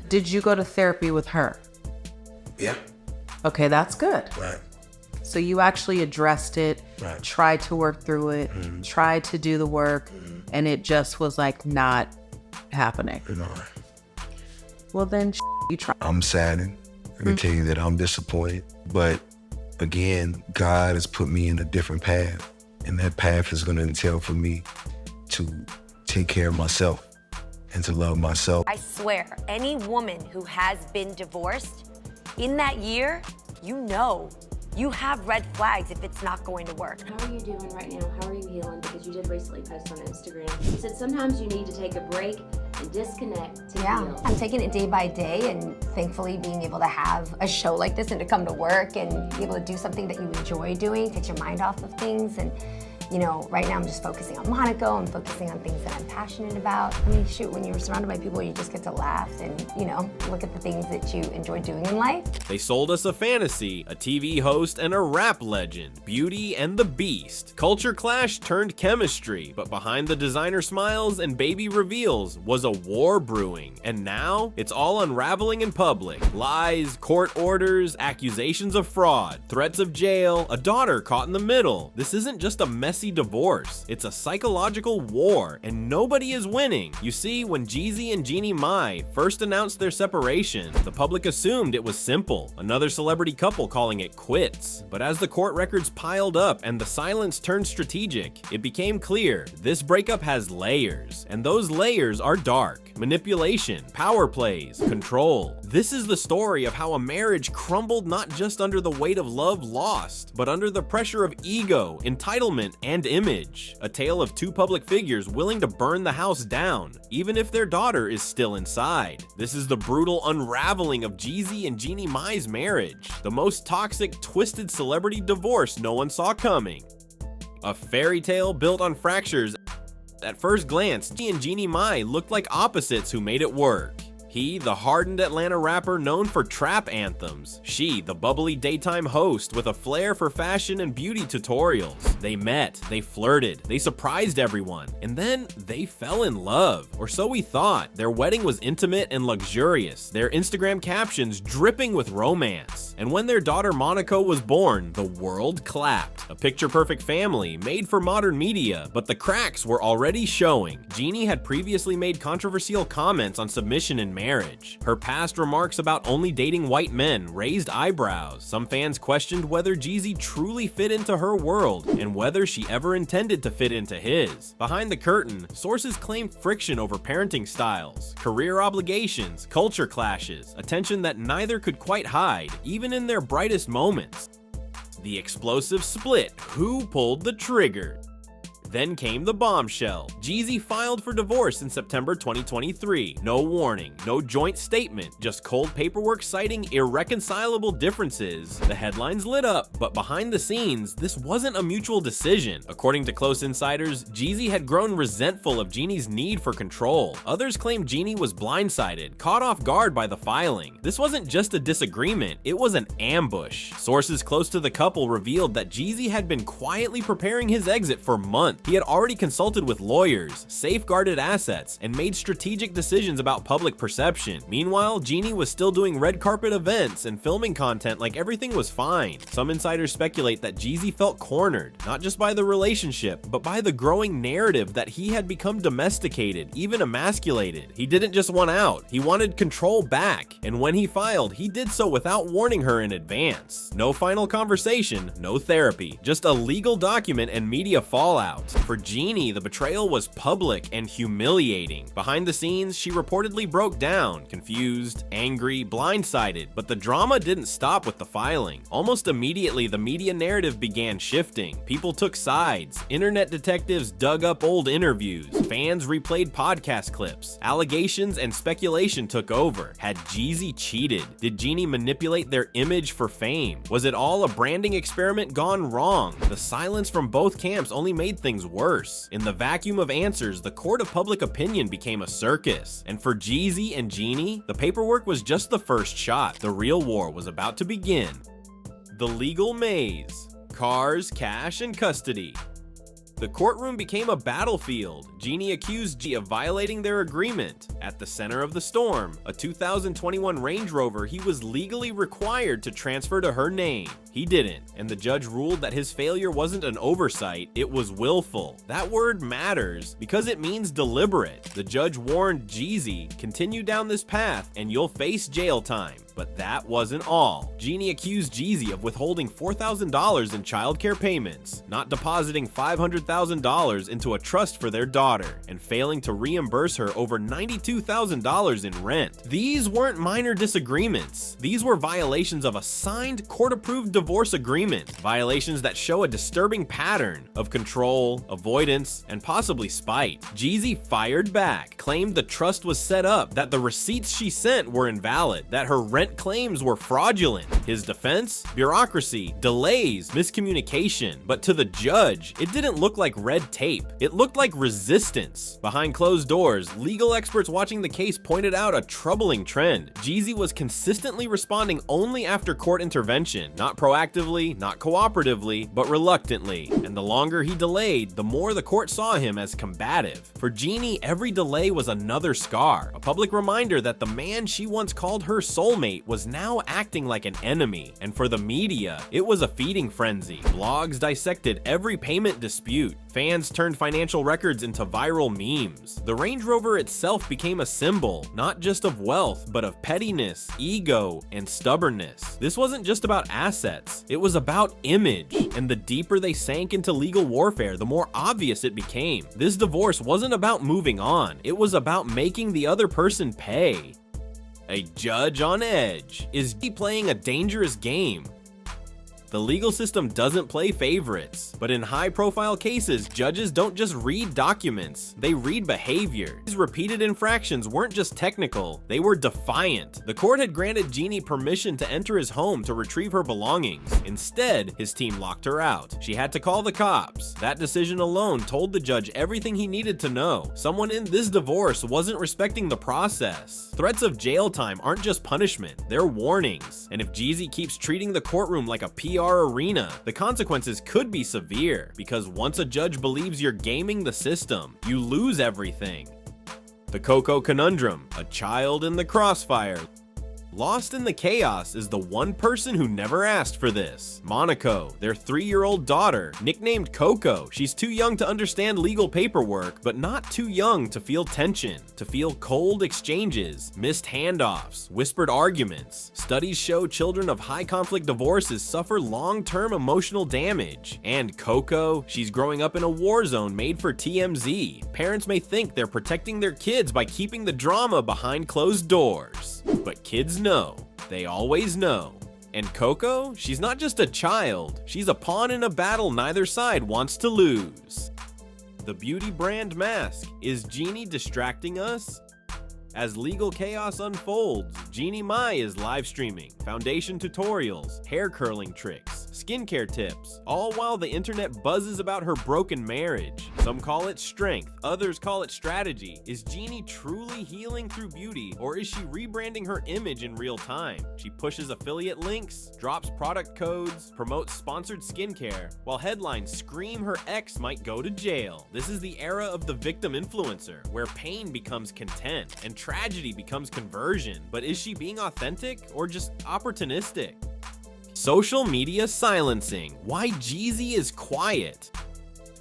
Did you go to therapy with her? Yeah. Okay, that's good. Right. So you actually addressed it, Right. tried to work through it, tried to do the work, and it just was like not happening. You know, Well, then you try. I'm saddened. I can tell you that I'm disappointed. But again, God has put me in a different path. And that path is going to entail for me to take care of myself and to love myself. I swear, any woman who has been divorced, in that year, you have red flags if it's not going to work. How are you doing right now? How are you healing? Because you did recently post on Instagram. You said sometimes you need to take a break and disconnect to heal. I'm taking it day by day, and thankfully being able to have a show like this and to come to work and be able to do something that you enjoy doing, takes your mind off of things. And you know, right now I'm just focusing on Monaco. I'm focusing on things that I'm passionate about. I mean, shoot, when you're surrounded by people, you just get to laugh and, you know, look at the things that you enjoy doing in life. They sold us a fantasy, a TV host, and a rap legend, Beauty and the Beast. Culture clash turned chemistry, but behind the designer smiles and baby reveals was a war brewing. And now, it's all unraveling in public. Lies, court orders, accusations of fraud, threats of jail, a daughter caught in the middle. This isn't just a messy divorce, it's a psychological war, and nobody is winning. You see, when Jeezy and Jeannie Mai first announced their separation, the public assumed it was simple, another celebrity couple calling it quits. But as the court records piled up and the silence turned strategic, it became clear this breakup has layers, and those layers are dark. Manipulation, power plays, control. This is the story of how a marriage crumbled not just under the weight of love lost, but under the pressure of ego, entitlement, and image. A tale of two public figures willing to burn the house down, even if their daughter is still inside. This is the brutal unraveling of Jeezy and Jeannie Mai's marriage, the most toxic, twisted celebrity divorce no one saw coming. A fairy tale built on fractures. At first glance, Jeannie and Jeannie Mai looked like opposites who made it work. He, the hardened Atlanta rapper known for trap anthems. She, the bubbly daytime host with a flair for fashion and beauty tutorials. They met, they flirted, they surprised everyone, and then they fell in love. Or so we thought. Their wedding was intimate and luxurious, their Instagram captions dripping with romance. And when their daughter Monaco was born, the world clapped. A picture-perfect family made for modern media, but the cracks were already showing. Jeannie had previously made controversial comments on submission and marriage. Her past remarks about only dating white men raised eyebrows. Some fans questioned whether Jeezy truly fit into her world and whether she ever intended to fit into his. Behind the curtain, sources claim friction over parenting styles, career obligations, culture clashes, a tension that neither could quite hide, even in their brightest moments. The explosive split. Who pulled the trigger? Then came the bombshell. Jeezy filed for divorce in September 2023. No warning, no joint statement, just cold paperwork citing irreconcilable differences. The headlines lit up, but behind the scenes, this wasn't a mutual decision. According to close insiders, Jeezy had grown resentful of Jeannie's need for control. Others claim Jeannie was blindsided, caught off guard by the filing. This wasn't just a disagreement, it was an ambush. Sources close to the couple revealed that Jeezy had been quietly preparing his exit for months. He had already consulted with lawyers, safeguarded assets, and made strategic decisions about public perception. Meanwhile, Jeannie was still doing red carpet events and filming content like everything was fine. Some insiders speculate that Jeezy felt cornered, not just by the relationship, but by the growing narrative that he had become domesticated, even emasculated. He didn't just want out, he wanted control back, and when he filed, he did so without warning her in advance. No final conversation, no therapy, just a legal document and media fallout. For Jeannie, the betrayal was public and humiliating. Behind the scenes, she reportedly broke down, confused, angry, blindsided, but the drama didn't stop with the filing. Almost immediately, the media narrative began shifting. People took sides, internet detectives dug up old interviews, fans replayed podcast clips, allegations and speculation took over. Had Jeezy cheated? Did Jeannie manipulate their image for fame? Was it all a branding experiment gone wrong? The silence from both camps only made things worse. In the vacuum of answers, the court of public opinion became a circus. And for Jeezy and Jeannie, the paperwork was just the first shot. The real war was about to begin. The legal maze. Cars, cash, and custody. The courtroom became a battlefield. Jeannie accused Jeezy of violating their agreement. At the center of the storm, a 2021 Range Rover he was legally required to transfer to her name. He didn't, and the judge ruled that his failure wasn't an oversight, it was willful. That word matters because it means deliberate. The judge warned Jeezy, continue down this path and you'll face jail time. But that wasn't all. Jeannie accused Jeezy of withholding $4,000 in childcare payments, not depositing $500,000 into a trust for their daughter, and failing to reimburse her over $92,000 in rent. These weren't minor disagreements. These were violations of a signed, court-approved divorce agreement. Violations that show a disturbing pattern of control, avoidance, and possibly spite. Jeezy fired back, claimed the trust was set up, that the receipts she sent were invalid, that her rent claims were fraudulent. His defense? Bureaucracy, delays, miscommunication. But to the judge, it didn't look like red tape. It looked like resistance. Behind closed doors, legal experts watching the case pointed out a troubling trend. Jeezy was consistently responding only after court intervention, not proactively, not cooperatively, but reluctantly. And the longer he delayed, the more the court saw him as combative. For Jeannie, every delay was another scar, a public reminder that the man she once called her soulmate was now acting like an enemy. And for the media, it was a feeding frenzy. Blogs dissected every payment dispute. Fans turned financial records into viral memes. The Range Rover itself became a symbol, not just of wealth, but of pettiness, ego, and stubbornness. This wasn't just about assets, it was about image. And the deeper they sank into legal warfare, the more obvious it became. This divorce wasn't about moving on, it was about making the other person pay. A judge on edge. Is he playing a dangerous game? The legal system doesn't play favorites, but in high-profile cases, judges don't just read documents, they read behavior. These repeated infractions weren't just technical, they were defiant. The court had granted Jeannie permission to enter his home to retrieve her belongings. Instead, his team locked her out. She had to call the cops. That decision alone told the judge everything he needed to know. Someone in this divorce wasn't respecting the process. Threats of jail time aren't just punishment, they're warnings. And if Jeezy keeps treating the courtroom like a PR arena, the consequences could be severe, because once a judge believes you're gaming the system, you lose everything. The Coco Conundrum, a child in the crossfire. Lost in the chaos is the one person who never asked for this. Monaco, their 3-year-old daughter, nicknamed Coco. She's too young to understand legal paperwork, but not too young to feel tension, to feel cold exchanges, missed handoffs, whispered arguments. Studies show children of high conflict divorces suffer long-term emotional damage. And Coco, she's growing up in a war zone made for TMZ. Parents may think they're protecting their kids by keeping the drama behind closed doors. But kids know. They always know. And Coco, she's not just a child, she's a pawn in a battle neither side wants to lose. The beauty brand mask. Is Jeannie distracting us? As legal chaos unfolds, Jeannie Mai is live streaming, foundation tutorials, hair curling tricks, skincare tips, all while the internet buzzes about her broken marriage. Some call it strength, others call it strategy. Is Jeannie truly healing through beauty, or is she rebranding her image in real time? She pushes affiliate links, drops product codes, promotes sponsored skincare, while headlines scream her ex might go to jail. This is the era of the victim influencer, where pain becomes content and tragedy becomes conversion. But is she being authentic or just opportunistic? Social media silencing. Why Jeezy is quiet.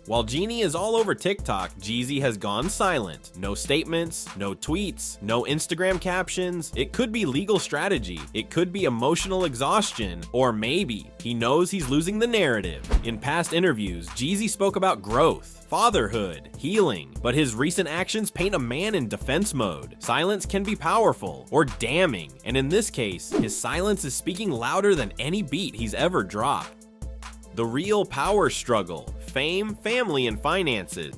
While Jeannie is all over TikTok, Jeezy has gone silent. No statements, no tweets, no Instagram captions. It could be legal strategy. It could be emotional exhaustion. Or maybe he knows he's losing the narrative. In past interviews, Jeezy spoke about growth, fatherhood, healing, but his recent actions paint a man in defense mode. Silence can be powerful or damning, and in this case, his silence is speaking louder than any beat he's ever dropped. The real power struggle. Fame, family, and finances.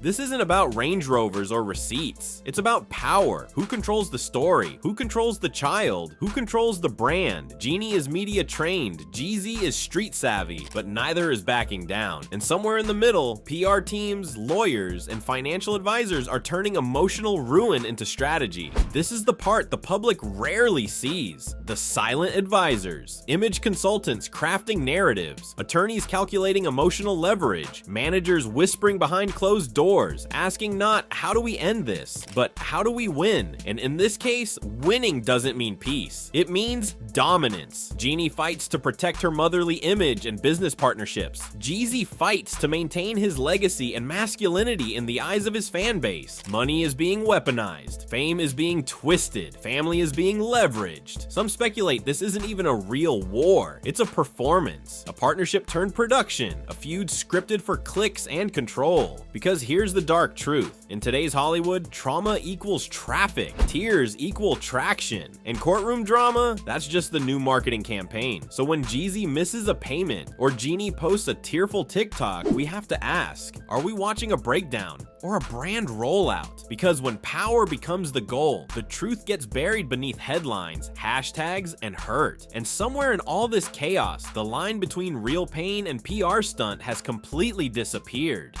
This isn't about Range Rovers or receipts. It's about power. Who controls the story? Who controls the child? Who controls the brand? Jeannie is media trained, Jeezy is street savvy, but neither is backing down. And somewhere in the middle, PR teams, lawyers, and financial advisors are turning emotional ruin into strategy. This is the part the public rarely sees. The silent advisors, image consultants crafting narratives, attorneys calculating emotional leverage, managers whispering behind closed doors, asking not how do we end this, but how do we win? And in this case, winning doesn't mean peace. It means dominance. Jeannie fights to protect her motherly image and business partnerships. Jeezy fights to maintain his legacy and masculinity in the eyes of his fan base. Money is being weaponized. Fame is being twisted. Family is being leveraged. Some speculate this isn't even a real war. It's a performance. A partnership turned production. A feud scripted for clicks and control. Because here's the dark truth. In today's Hollywood, trauma equals traffic. Tears equal traction. And courtroom drama, that's just the new marketing campaign. So when Jeezy misses a payment or Jeannie posts a tearful TikTok, we have to ask, are we watching a breakdown or a brand rollout? Because when power becomes the goal, the truth gets buried beneath headlines, hashtags, and hurt. And somewhere in all this chaos, the line between real pain and PR stunt has completely disappeared.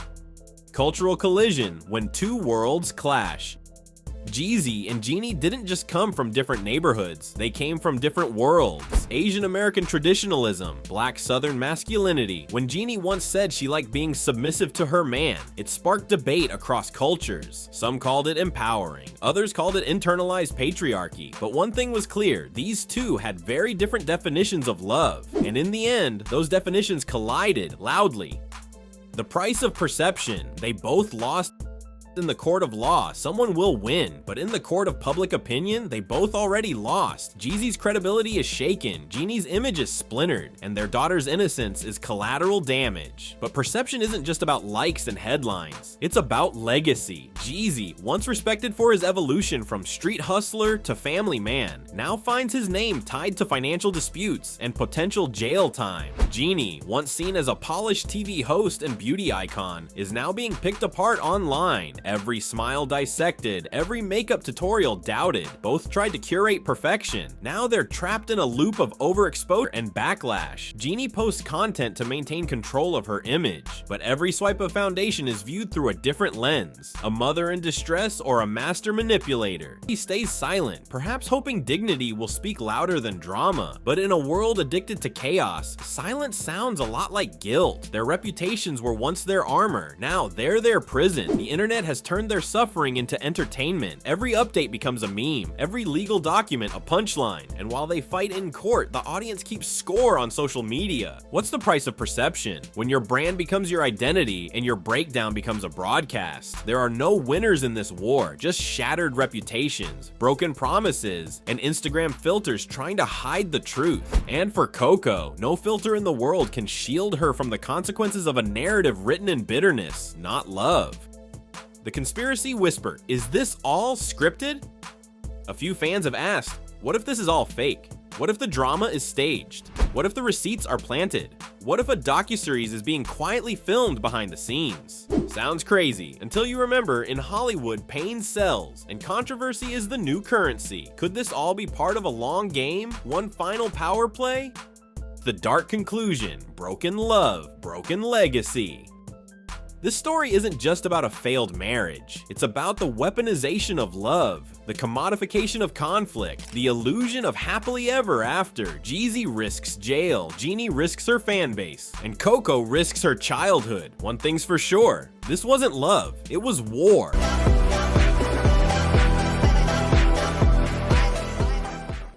Cultural collision when two worlds clash. Jeezy and Jeannie didn't just come from different neighborhoods, they came from different worlds. Asian American traditionalism, Black Southern masculinity. When Jeannie once said she liked being submissive to her man, it sparked debate across cultures. Some called it empowering, others called it internalized patriarchy. But one thing was clear, these two had very different definitions of love. And in the end, those definitions collided loudly. The price of perception, they both lost. In the court of law, someone will win, but in the court of public opinion, they both already lost. Jeezy's credibility is shaken, Jeannie's image is splintered, and their daughter's innocence is collateral damage. But perception isn't just about likes and headlines, it's about legacy. Jeezy, once respected for his evolution from street hustler to family man, now finds his name tied to financial disputes and potential jail time. Jeannie, once seen as a polished TV host and beauty icon, is now being picked apart online. Every smile dissected, every makeup tutorial doubted. Both tried to curate perfection. Now they're trapped in a loop of overexposure and backlash. Jeannie posts content to maintain control of her image, but every swipe of foundation is viewed through a different lens. A mother in distress or a master manipulator. He stays silent, perhaps hoping dignity will speak louder than drama. But in a world addicted to chaos, silence sounds a lot like guilt. Their reputations were once their armor, now they're their prison. The internet has turned their suffering into entertainment. Every update becomes a meme, every legal document a punchline, and while they fight in court, the audience keeps score on social media. What's the price of perception? When your brand becomes your identity and your breakdown becomes a broadcast. There are no winners in this war, just shattered reputations, broken promises, and Instagram filters trying to hide the truth. And for Coco, no filter in the world can shield her from the consequences of a narrative written in bitterness, not love. The conspiracy whisper, is this all scripted? A few fans have asked, what if this is all fake? What if the drama is staged? What if the receipts are planted? What if a docuseries is being quietly filmed behind the scenes? Sounds crazy, until you remember in Hollywood pain sells, and controversy is the new currency. Could this all be part of a long game? One final power play? The dark conclusion, broken love, broken legacy. This story isn't just about a failed marriage. It's about the weaponization of love, the commodification of conflict, the illusion of happily ever after. Jeezy risks jail, Jeannie risks her fan base, and Coco risks her childhood. One thing's for sure, this wasn't love, it was war.